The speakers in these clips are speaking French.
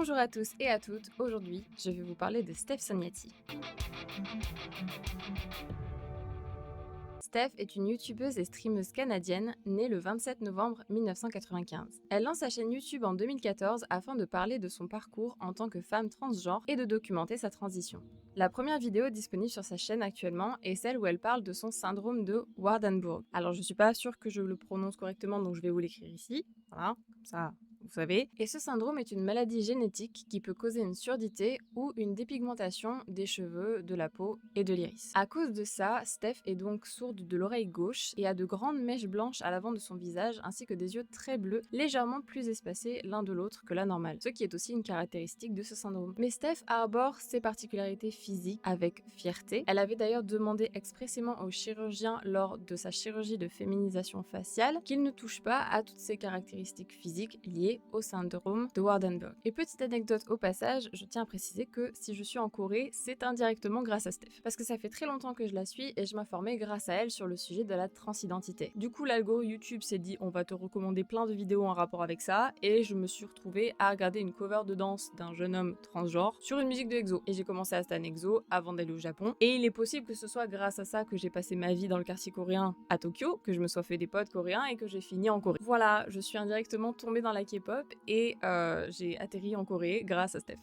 Bonjour à tous et à toutes, aujourd'hui je vais vous parler de Steph Sognetti. Steph est une youtubeuse et streameuse canadienne née le 27 novembre 1995. Elle lance sa chaîne YouTube en 2014 afin de parler de son parcours en tant que femme transgenre et de documenter sa transition. La première vidéo disponible sur sa chaîne actuellement est celle où elle parle de son syndrome de Waardenburg. Alors je suis pas sûre que je le prononce correctement donc je vais vous l'écrire ici, voilà, comme ça vous savez. Et ce syndrome est une maladie génétique qui peut causer une surdité ou une dépigmentation des cheveux, de la peau et de l'iris. À cause de ça, Steph est donc sourde de l'oreille gauche et a de grandes mèches blanches à l'avant de son visage ainsi que des yeux très bleus, légèrement plus espacés l'un de l'autre que la normale, ce qui est aussi une caractéristique de ce syndrome. Mais Steph arbore ses particularités physiques avec fierté. Elle avait d'ailleurs demandé expressément au chirurgien lors de sa chirurgie de féminisation faciale qu'il ne touche pas à toutes ses caractéristiques physiques liées au syndrome de Waardenburg. Et petite anecdote au passage, je tiens à préciser que si je suis en Corée, c'est indirectement grâce à Steph. Parce que ça fait très longtemps que je la suis et je m'informais grâce à elle sur le sujet de la transidentité. Du coup, l'algo YouTube s'est dit on va te recommander plein de vidéos en rapport avec ça et je me suis retrouvée à regarder une cover de danse d'un jeune homme transgenre sur une musique de EXO. Et j'ai commencé à stan EXO avant d'aller au Japon. Et il est possible que ce soit grâce à ça que j'ai passé ma vie dans le quartier coréen à Tokyo, que je me sois fait des potes coréens et que j'ai fini en Corée. Voilà, je suis indirectement tombée dans la K-pop et j'ai atterri en Corée grâce à Steph.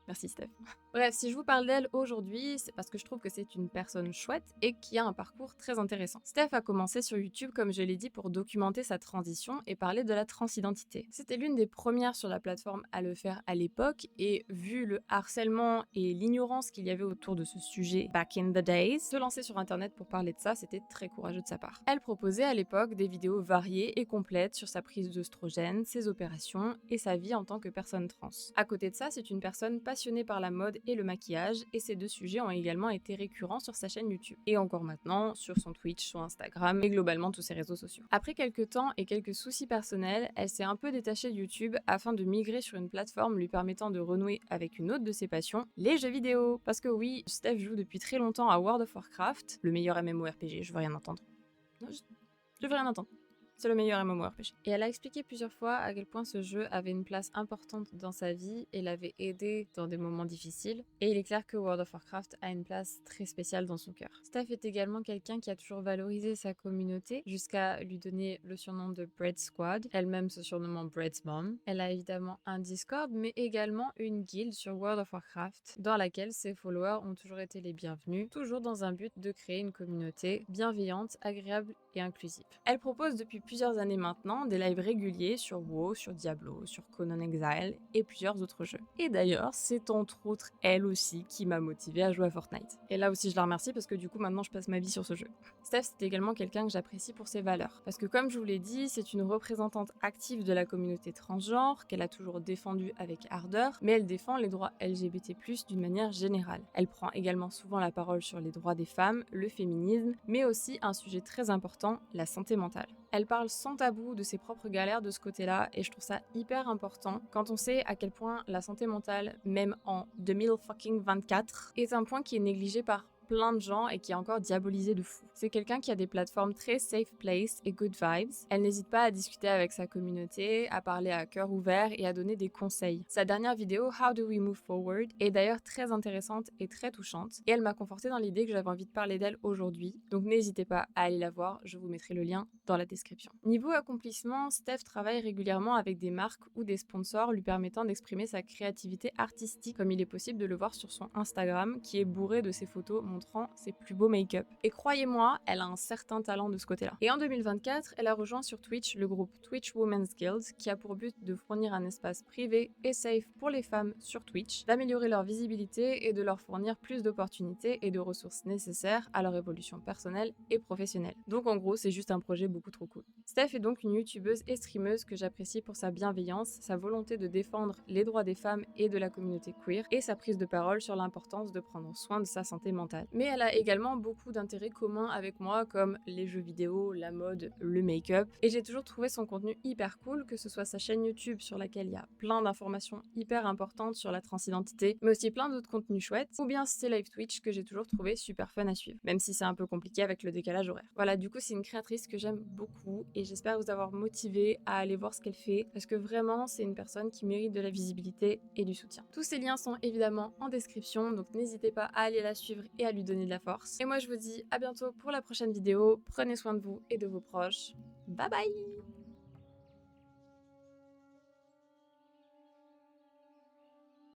Merci Steph. Bref, si je vous parle d'elle aujourd'hui, c'est parce que je trouve que c'est une personne chouette et qui a un parcours très intéressant. Steph a commencé sur YouTube, comme je l'ai dit, pour documenter sa transition et parler de la transidentité. C'était l'une des premières sur la plateforme à le faire à l'époque et vu le harcèlement et l'ignorance qu'il y avait autour de ce sujet back in the days, se lancer sur internet pour parler de ça, c'était très courageux de sa part. Elle proposait à l'époque des vidéos variées et complètes sur sa prise d'œstrogène, ses opérations et sa vie en tant que personne trans. À côté de ça, c'est une personne passionnée par la mode et le maquillage, et ces deux sujets ont également été récurrents sur sa chaîne YouTube. Et encore maintenant, sur son Twitch, son Instagram et globalement tous ses réseaux sociaux. Après quelques temps et quelques soucis personnels, elle s'est un peu détachée de YouTube afin de migrer sur une plateforme lui permettant de renouer avec une autre de ses passions, les jeux vidéo. Parce que oui, Steph joue depuis très longtemps à World of Warcraft, le meilleur MMORPG, je veux rien entendre. Non, je veux rien entendre. C'est le meilleur MMORPG. Et elle a expliqué plusieurs fois à quel point ce jeu avait une place importante dans sa vie et l'avait aidée dans des moments difficiles. Et il est clair que World of Warcraft a une place très spéciale dans son cœur. Steph est également quelqu'un qui a toujours valorisé sa communauté jusqu'à lui donner le surnom de Bread Squad, elle-même se surnommant Bread's Mom. Elle a évidemment un Discord, mais également une guilde sur World of Warcraft, dans laquelle ses followers ont toujours été les bienvenus, toujours dans un but de créer une communauté bienveillante, agréable et inclusive. Elle propose depuis plusieurs années maintenant des lives réguliers sur WoW, sur Diablo, sur Conan Exile et plusieurs autres jeux. Et d'ailleurs, c'est entre autres elle aussi qui m'a motivée à jouer à Fortnite. Et là aussi je la remercie parce que du coup maintenant je passe ma vie sur ce jeu. Steph, c'est également quelqu'un que j'apprécie pour ses valeurs. Parce que comme je vous l'ai dit, c'est une représentante active de la communauté transgenre qu'elle a toujours défendue avec ardeur, mais elle défend les droits LGBT+, d'une manière générale. Elle prend également souvent la parole sur les droits des femmes, le féminisme, mais aussi un sujet très important, la santé mentale. Elle parle sans tabou de ses propres galères de ce côté-là et je trouve ça hyper important quand on sait à quel point la santé mentale, même en 2024, est un point qui est négligé par plein de gens et qui est encore diabolisé de fou. C'est quelqu'un qui a des plateformes très safe place et good vibes. Elle n'hésite pas à discuter avec sa communauté, à parler à cœur ouvert et à donner des conseils. Sa dernière vidéo, How Do We Move Forward, est d'ailleurs très intéressante et très touchante et elle m'a confortée dans l'idée que j'avais envie de parler d'elle aujourd'hui. Donc n'hésitez pas à aller la voir, je vous mettrai le lien dans la description. Niveau accomplissement, Steph travaille régulièrement avec des marques ou des sponsors lui permettant d'exprimer sa créativité artistique comme il est possible de le voir sur son Instagram qui est bourré de ses photos montrant ses plus beaux make-up. Et croyez-moi, elle a un certain talent de ce côté-là. Et en 2024, elle a rejoint sur Twitch le groupe Twitch Women's Guild qui a pour but de fournir un espace privé et safe pour les femmes sur Twitch, d'améliorer leur visibilité et de leur fournir plus d'opportunités et de ressources nécessaires à leur évolution personnelle et professionnelle. Donc en gros, c'est juste un projet beaucoup trop cool. Steph est donc une youtubeuse et streameuse que j'apprécie pour sa bienveillance, sa volonté de défendre les droits des femmes et de la communauté queer et sa prise de parole sur l'importance de prendre soin de sa santé mentale. mais elle a également beaucoup d'intérêts communs avec moi, comme les jeux vidéo, la mode, le make-up, et j'ai toujours trouvé son contenu hyper cool, que ce soit sa chaîne YouTube sur laquelle il y a plein d'informations hyper importantes sur la transidentité, mais aussi plein d'autres contenus chouettes, ou bien ses live Twitch que j'ai toujours trouvé super fun à suivre, même si c'est un peu compliqué avec le décalage horaire. Voilà, du coup c'est une créatrice que j'aime beaucoup et j'espère vous avoir motivé à aller voir ce qu'elle fait, parce que vraiment c'est une personne qui mérite de la visibilité et du soutien. Tous ces liens sont évidemment en description, donc n'hésitez pas à aller la suivre et à lui donner de la force. Et moi je vous dis à bientôt pour la prochaine vidéo, prenez soin de vous et de vos proches. Bye bye!